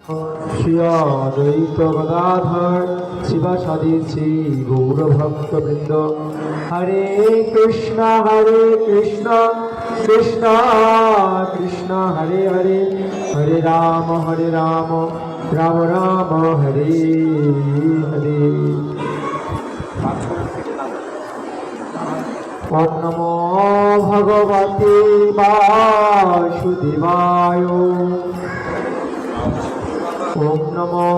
श्री अद्वैत गदाधर शिवासादि श्री गौर भक्तवृंद। हरे कृष्ण कृष्ण कृष्ण हरे हरे, हरे राम राम राम हरे हरे। ओम नमो भगवते वासुदेवाय। ओम नमो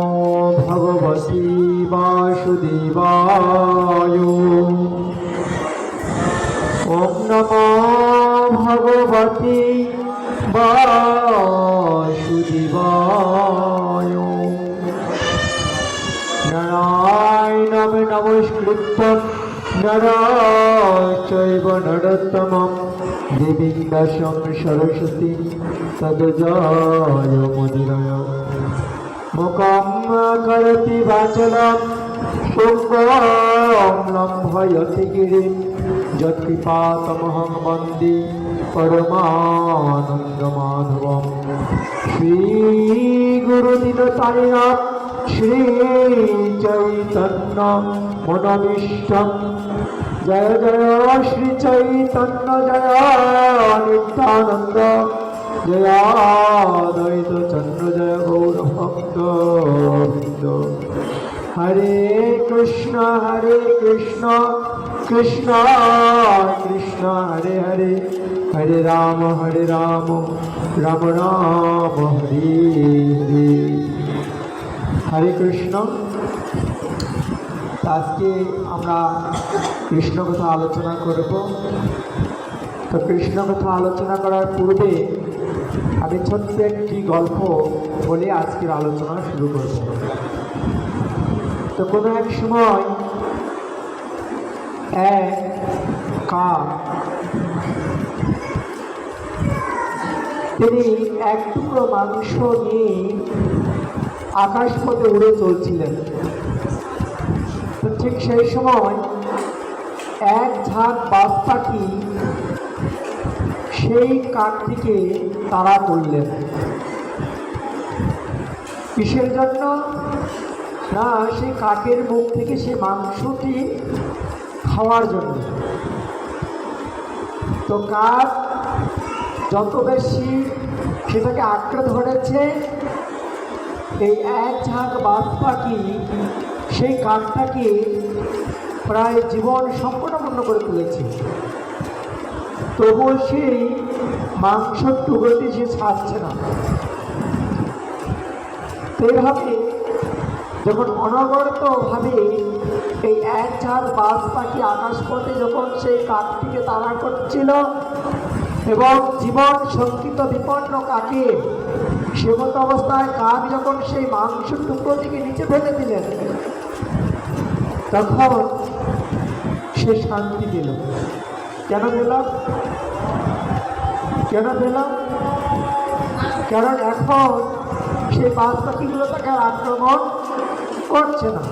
भगवते वासुदेवाय। ओम नमो भगवते वासुदेवाय। नारायणं नमस्कृत्य नरं चैव नरोत्तमं देवीं दासं सरस्वतीं तद्जयमुदीरय। मुखं करोति वाचालं शुक्लं लम्भयति गिरिं यत्कृपातमहं वन्दे परमानन्दमाधवं। श्रीगुरुदीनतारिणां श्रीचैतन्य मनोभीष्टं जय जय श्री चैतन्य जय नित्यानंद जय अद्वैत चंद्र जय गौर भक्तवृंद। हरे कृष्ण कृष्ण कृष्ण हरे हरे, हरे राम राम राम हरे हरे। हरे कृष्ण। আজকে আমরা কৃষ্ণ কথা আলোচনা করব। তো কৃষ্ণ কথা আলোচনা করার পূর্বে আমি ছোট্ট একটি গল্প বলে আজকের আলোচনা শুরু করব। তো কোনো এক সময় এক কাক তিনি এক টুকরো মাংস নিয়ে আকাশপথে উড়ে চলছিলেন। তো ঠিক সেই সময় এক ঝাঁক বাজ পাখি সেই কাকটিকে তাড়া করলেন। কিসের জন্য? না, সেই কাকের মুখ থেকে সে মাংসটি খাওয়ার জন্য। তো কাক যত বেশি সেটাকে আঁকড়ে ধরেছে, এই এক ঝাঁক বাজ পাখি সেই কাকটাকে প্রায় জীবন সম্পূর্ণ করে তুলেছে। তবুও সেই মাংসর টুকরোটি সে ছাড়ছে না। এইভাবে যখন অনবরতভাবে এই এক ঝাঁক বাজ পাখি আকাশপথে যখন সেই কাকটিকে তাড়া করছিল এবং জীবন শঙ্কিত বিপন্ন কাকে সে মতো অবস্থায় কাক যখন সেই মাংসের টুকরোটিকে নিচে ফেলে দিলেন, তখন সে শান্তি পেল। কেন পেল? কারণ এখন সেই বাজ পাখিগুলো তাকে আক্রমণ করছে না।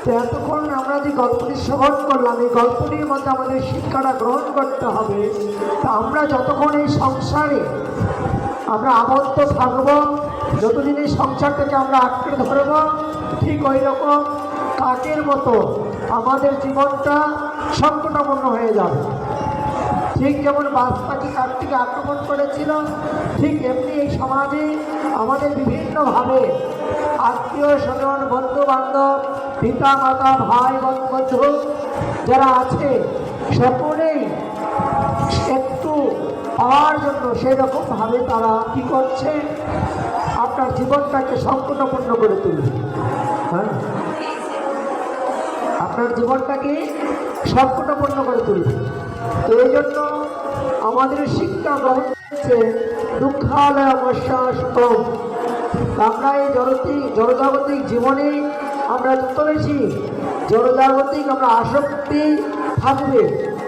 তো এতক্ষণ আমরা যে গল্পটি শ্রবণ করলাম, এই গল্পটির মধ্যে আমাদের শিক্ষাটা গ্রহণ করতে হবে। তা আমরা যতক্ষণ এই সংসারে আমরা আবদ্ধ থাকব, যতদিন এই সংসারটাকে আমরা আঁকড়ে ধরব, ঠিক ওই রকম কাকের মতো আমাদের জীবনটা সংকটাপন্ন হয়ে যাবে। ঠিক যেমন বাজ পাখি কাকটিকে আক্রমণ করেছিল, ঠিক এমনি এই সমাজে আমাদের বিভিন্নভাবে আত্মীয় স্বজন, বন্ধু বান্ধব, পিতা মাতা, ভাই বন্ধু যারা আছে, সকলেই একটু পাওয়ার জন্য সেই রকমভাবে তারা কী করছে, আপনার জীবনটাকে সংকটাপন্ন করে তুলবে। হ্যাঁ, আপনার জীবনটাকে সংকটাপন্ন করে তুলবে। তো এই জন্য আমাদের শিক্ষা গ্রহণ করছে দুঃখালয় অবশ্যাসম। আমরা এই জড়জাগতিক জীবনে আমরা যত বেশি জড়জাগতিক আমরা আসক্তি থাকবে,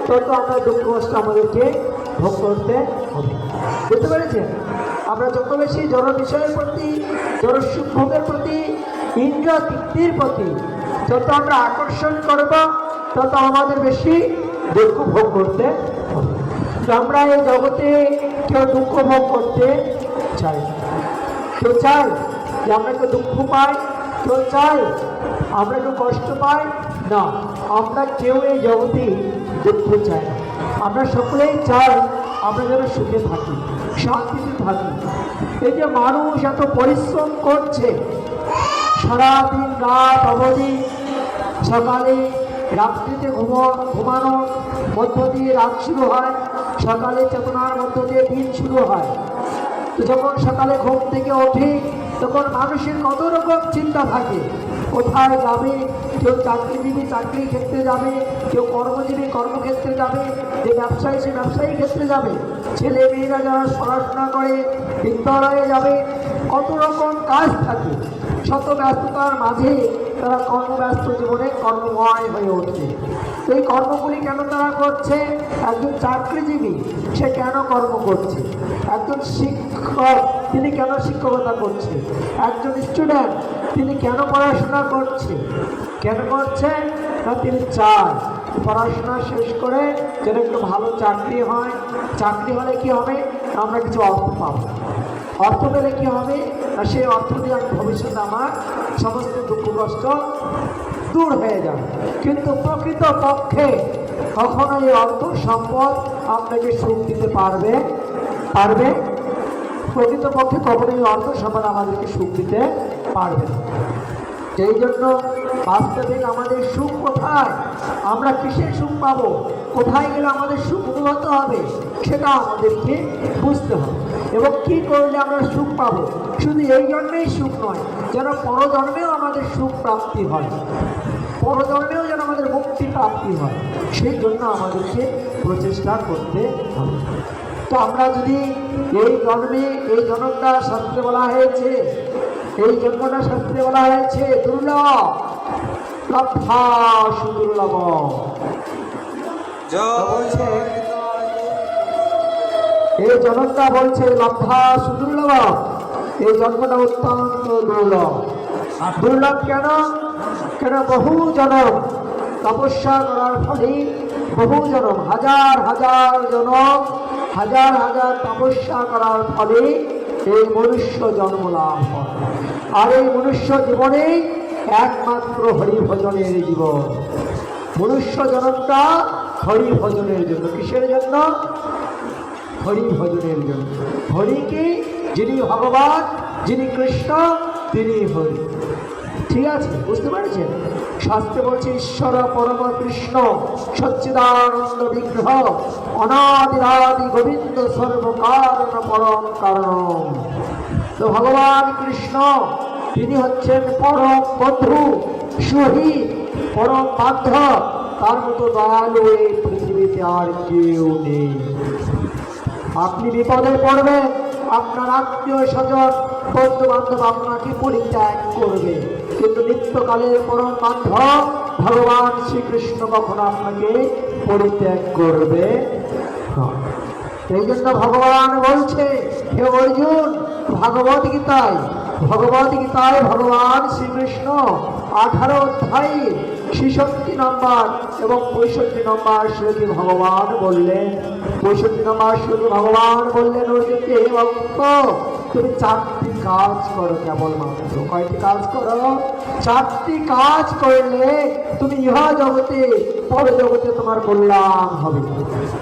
তত আমরা দুঃখ কষ্ট আমাদেরকে ভোগ করতে হবে। বুঝতে পেরেছেন? আমরা যত বেশি জড় বিষয়ের প্রতি, জড় সুখ ভোগের প্রতি, ইন্দ্রিয় তৃপ্তির প্রতি যত আমরা আকর্ষণ করব, তত আমাদের বেশি দুঃখ ভোগ করতে হবে। তো আমরা এই জগতে কেউ দুঃখ ভোগ করতে চাই না। কেউ চায় যে আমরা একটু দুঃখ পাই? কেউ চায় আমরা একটু কষ্ট পাই? না, আমরা কেউ এই জগতে দুঃখ চাই না। আমরা সকলেই চাই আমরা যেন সুখে থাকি, শান্তিতে থাকি। এই যে মানুষ এত পরিশ্রম করছে, সারাদিন রাত অবধি, সকালে রাত্রিতে ঘুমানোর মধ্য দিয়ে রাত শুরু হয়, সকালে চেতনার মধ্য দিয়ে দিন শুরু হয়। তো যখন সকালে ঘুম থেকে ওঠে তখন মানুষের কত রকম চিন্তা থাকে, কোথায় যাবে। কেউ চাকরিজীবী চাকরি ক্ষেত্রে যাবে, কেউ কর্মজীবী কর্মক্ষেত্রে যাবে, যে ব্যবসায়ী সে ব্যবসায়ী ক্ষেত্রে যাবে, ছেলে মেয়েরা যারা পড়াশোনা করে বিদ্যালয়ে যাবে। কত রকম কাজ থাকে, শত ব্যস্ততার মাঝে তারা কর্মব্যস্ত জীবনে কর্মময় হয়ে ওঠে। তো এই কর্মগুলি কেন তারা করছে? একজন চাকরিজীবী সে কেন কর্ম করছে? একজন শিক্ষক তিনি কেন শিক্ষকতা করছে? একজন স্টুডেন্ট তিনি কেন পড়াশোনা করছে? কেন করছে না তিনি চায় পড়াশোনা শেষ করে যেন একটু ভালো চাকরি হয়। চাকরি হলে কি হবে? আমরা কিছু অর্থ পাবো। অর্থ পেলে কি হবে? না সেই অর্থ দিয়ে আমি ভবিষ্যতে আমার সমস্ত দুঃখ কষ্ট দূর হয়ে যাবে। কিন্তু প্রকৃত পক্ষে কখনো এই অর্থ সম্পদ আপনাকে সুখ দিতে পারবে? প্রকৃত পক্ষে কখনো এই অর্থ সম্পদ আমাদেরকে সুখ দিতে পারবে না। সেই জন্য বাস্তবিক আমাদের সুখ কোথায়? আমরা কিসের সুখ পাবো? কোথায় গেলে আমাদের সুখ অনুভূত হবে? সেটা আমাদেরকে বুঝতে হবে। এবং কি করলে আমরা সুখ পাবো? শুধু এই জন্মেই সুখ নয়, যেন পরজন্মেও আমাদের সুখ প্রাপ্তি হয়, পরজন্মেও যেন আমাদের মুক্তি প্রাপ্তি হয়, সেই জন্য আমাদেরকে প্রচেষ্টা করতে হবে। তো আমরা যদি এই জন্মে, এই জনকটা শাস্ত্রে বলা হয়েছে, এই জন্মটা শাস্ত্রে বলা হয়েছে দুর্লভ, লব্ধা সুদুর্লভ। বলছে এই জনকটা বলছে লব্ধা সুদুর্লভ, এই জন্মটা অত্যন্ত দুর্লভ। দুর্লভ কেন? বহু জনম তপস্যা করার ফলে, বহু জনম হাজার হাজার জনম হাজার হাজার তপস্যা করার ফলে এই মনুষ্য জন্ম লাভ হয়। আর এই মনুষ্য জীবনেই একমাত্র হরিভজনের জীবন। মনুষ্য জনমটা হরিভজনের জন্য। কিসের জন্য? হরিভজনের জন্য। হরি কি? যিনি ভগবান, যিনি কৃষ্ণ, তিনি হরি। ঠিক আছে, বুঝতে পারছেন? শাস্ত্রে বলছে ঈশ্বর পরম কৃষ্ণ সচ্চিদানন্দ বিগ্রহ অনাদিরাদি গোবিন্দ সর্বকারণ পরম কারণ। তো ভগবান কৃষ্ণ তিনি হচ্ছেন পরম বন্ধু, শহীদ, পরম বান্ধব। তার মতো দয়ালু এই পৃথিবীতে আর কেউ নেই। আপনি বিপদে পড়বেন, আপনার আত্মীয় স্বজন বন্ধু বান্ধব আপনাকে পরিত্যাগ করবে, কিন্তু নিত্যকালের পরম বান্ধব ভগবান শ্রীকৃষ্ণ কখনো আপনাকে পরিত্যাগ করবে না। এই জন্য ভগবান বলছে, হে অর্জুন, ভগবত গীতায় ভগবান শ্রীকৃষ্ণ 18 অধ্যায়ে 66 নম্বর এবং 65 নম্বর শ্লোকে ভগবান বললেন, 65 নম্বর শ্লোকে ভগবান বললেন অর্জুনকে, হে ভক্ত, তুমি 4টি কাজ করো কেবলমাত্র। কয়টি কাজ করো? 4টি কাজ করলে তুমি ইহা জগতে পর জগতে তোমার কল্যাণ হবে।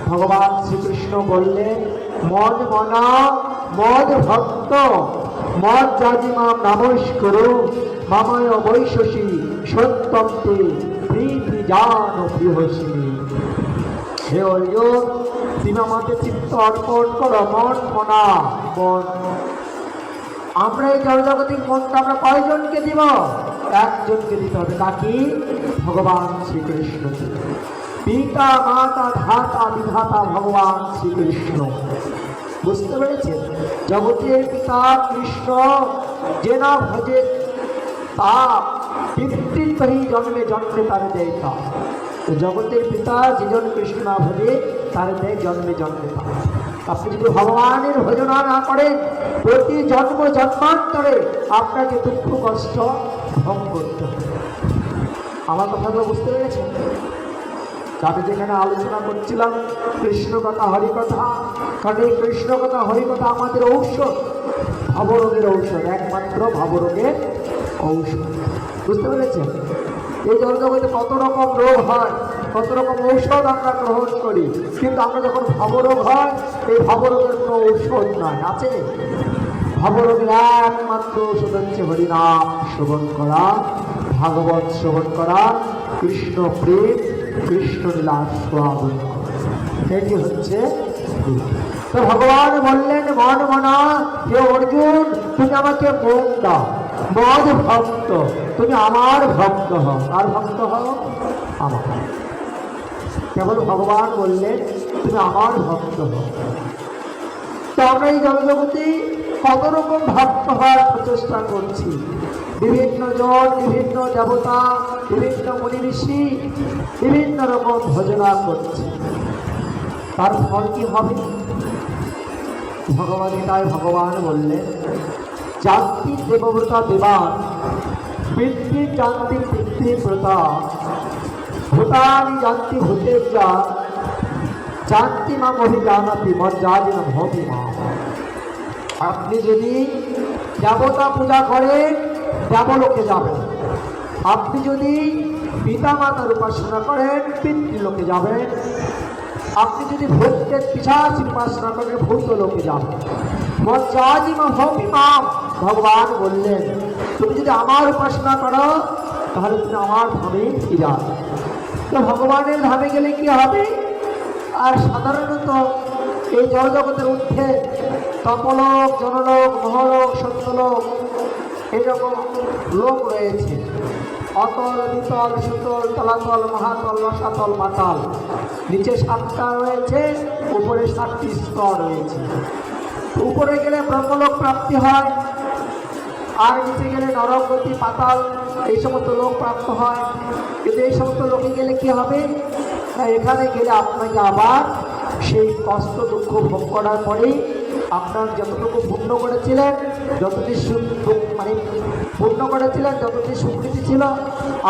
ভগবান শ্রীকৃষ্ণ বললেন, মদ মনা, মদ ভক্ত, মদ জাজিমাম নমস্করু মামায় বৈশসী সত্যন্তে প্রীতি জান প্রিয়সী। হে অর্জুন, তুমি আমাদের চিত্ত অর্পণ করো, মন মনা মন। আমরা এই জড়জগতিক মনটা আমরা কয়জনকে দিব? একজনকে দিতে হবে। কাকি? ভগবান শ্রীকৃষ্ণকে। পিতা মাতা ধাতা বিধাতা ভগবান শ্রীকৃষ্ণ। বুঝতে পেরেছেন? জগতের পিতা কৃষ্ণ, যে না ভজে তা পিতৃত্বহী জন্মে জন্মে তারে দেয় তা। জগতের পিতা যেজন কৃষ্ণ না ভজে তারে দেয় জন্মে জন্মে তা। আপনি যদি ভগবানের ভজনা না করেন, প্রতি জন্ম জন্মান্তরে আপনাকে দুঃখ কষ্ট ভোগ করতে হবে। আমার কথাগুলো বুঝতে পেরেছেন? আমি যেখানে আলোচনা করছিলাম কৃষ্ণ কথা হরিকথা, কারণ এই কৃষ্ণ কথা হরিকথা আমাদের ঔষধ। ভবরোগের ঔষধ, একমাত্র ভবরোগের ঔষধ। বুঝতে পেরেছেন? এই জগতে কত রকম রোগ হয়, কত রকম ঔষধ আমরা গ্রহণ করি, কিন্তু আমরা যখন ভবরোগ হয়, এই ভবরোগের কোনো ঔষধ নয়, আছে? ভবরোগের একমাত্র ঔষধ হচ্ছে হরিনাম শ্রবণ করা, ভাগবত শ্রবণ করা, কৃষ্ণ প্রেম, কৃষ্ণ লীলা আস্বাদন করা। এটি হচ্ছে। তো ভগবান বললেন, মন মনা, হে অর্জুন, তুমি আমাকে মন দাও, মদ ভক্ত, তুমি আমার ভক্ত হও। আর ভক্ত হও? আমার। কেবল ভগবান বললেন তুমি আমার ভক্ত হও। তো আমরা এই জগতে কত রকম ভক্ত হওয়ার প্রচেষ্টা করছি। বিভিন্ন জন, বিভিন্ন দেবতা, বিভিন্ন মুনি ঋষি বিভিন্ন রকম ভজনা করছে। তার ফল কি হবে? ভগবান বললেন, যান্ত্রিক দেবব্রতা দেবান, বৃত্তির যান্ত্রিক বৃত্তির ব্রতা, ভূতানি যান্ত্রিক ভূতের যা, যান্তি মাম অভিজানাতি মজ্জাদিন ভবি মাম। আপনি যদি দেবতা পূজা করেন, দেবলোকে যাবেন। আপনি যদি পিতা মাতার উপাসনা করেন, পিতৃলোকে যাবেন। আপনি যদি ভূতকে পিশাচ উপাসনা করেন, ভূত লোকে যাবেন। মজ্জাদিমা ভবি মাম, ভগবান বললেন তুমি যদি আমার উপাসনা করো তাহলে তুমি আমার ধামে যাবে। তো ভগবানের ধামে গেলে কি হবে? আর সাধারণত এই জগতের ঊর্ধ্বে তপলোক, জনলোক, মহলোক, সত্যলোক এইরকম লোক রয়েছে। অতল, বিতল, সুতল, তলাতল, মহাতল, রসাতল, মাতাল। নিচে 7টা রয়েছে, উপরে 7টি স্তর রয়েছে। উপরে গেলে ব্রহ্মলোক প্রাপ্তি হয়, আর নিচে গেলে নরকগতি, পাতাল, এই সমস্ত লোক প্রাপ্ত হয়। কিন্তু এই সমস্ত লোকে গেলে কি হবে? এখানে গেলে আপনাকে আবার সেই কষ্ট দুঃখ ভোগ করার পরেই আপনার যতটুকু পুণ্য করেছিলেন, যতটি মানে পুণ্য করেছিলেন, যতটি স্বীকৃতি ছিল,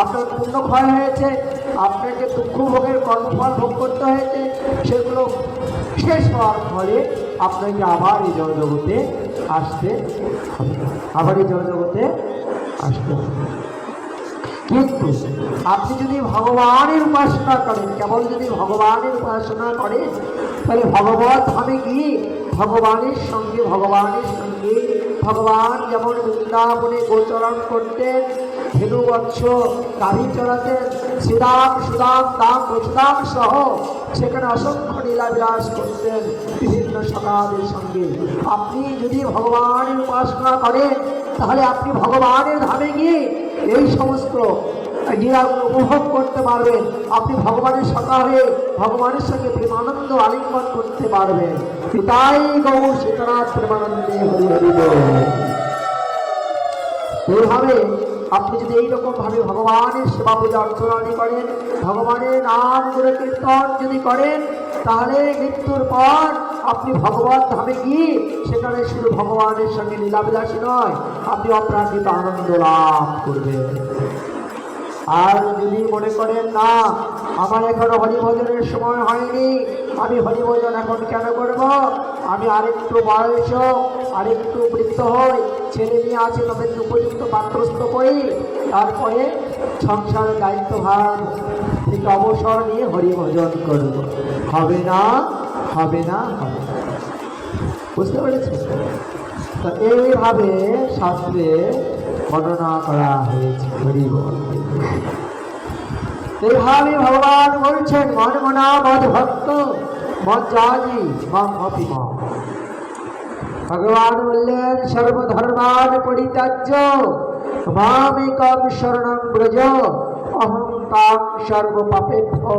আপনার পুণ্য ক্ষয় হয়েছে, আপনাকে দুঃখ ভোগের কর্মফল ভোগ করতে হয়েছে, সেগুলো শেষ হওয়ার ফলে আপনাকে আবার এই জগতে আসতে হবে, আবার এই জগতে আসতে হবে। কিন্তু আপনি যদি ভগবানের উপাসনা করেন, কেবল যদি ভগবানের উপাসনা করেন, তাহলে ভগবত ধামে গিয়ে ভগবানের সঙ্গে ভগবান যেমন বৃন্দাবনে গোচরণ করতেন, ধেনু বৎস গাড়ি চড়াতেন, শ্রীরাম সুদাম দাম রসুদাম সহ সেখানে অসংখ্য লীলাবিলাস করতেন বিভিন্ন সখাদের সঙ্গে। আপনি যদি ভগবানের উপাসনা করেন তাহলে আপনি ভগবানের ধামে গিয়ে এই সমস্ত লীলাগুলো উপভোগ করতে পারবেন। আপনি ভগবানের সখা হয়ে ভগবানের সঙ্গে প্রেমানন্দ আলিঙ্গন করতে পারবেন। পিতাই গৌর সীতানাথ প্রেমানন্দে হরি হরি বল। এইভাবে আপনি যদি এইরকমভাবে ভগবানের সেবা পূজা অর্চনা করেন, ভগবানের নাম করে কীর্তন যদি করেন, তাহলে মৃত্যুর পর আপনি ভগবত ধামে গিয়ে সেখানে শুধু ভগবানের সঙ্গে লীলাবিলাসী নয়, আপনি অপ্রাকৃত আনন্দ লাভ করবেন। আর যদি মনে করেন না আমার এখনো হরিভজনের সময় হয়নি, আমি হরিভজন এখন কেন করব, আমি আরেকটু বয়স হোক, আরেকটু বৃদ্ধ হই, ছেলে মেয়ে আছে তাদের উপযুক্ত পাত্রস্থ করি, তারপরে সংসারের দায়িত্বভার থেকে অবসর নিয়ে হরিভজন করব, হবে না, হবে না, হবে না। বুঝতে পেরেছেন? তো এইভাবে শাস্ত্রে বর্ণনা করা হয়েছে। হরিবল। এইভাবে ভগবান বলছেন, মন মনা মদ ভক্ত মজ্জাজি মাম অপি মাম। ভগবান বললেন, সর্বধর্মান পরিত্যাজ্য মামেকম শরণং ব্রজ, অহং তাং সর্বপাপেভ্যো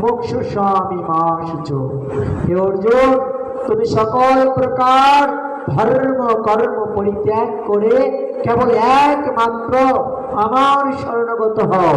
মোক্ষয়িষ্যামি মা শুচো। হে অর্জুন, তুমি সকল প্রকার ধর্ম কর্ম পরিত্যাগ করে কেবল একমাত্র আমার শরণাগত হও।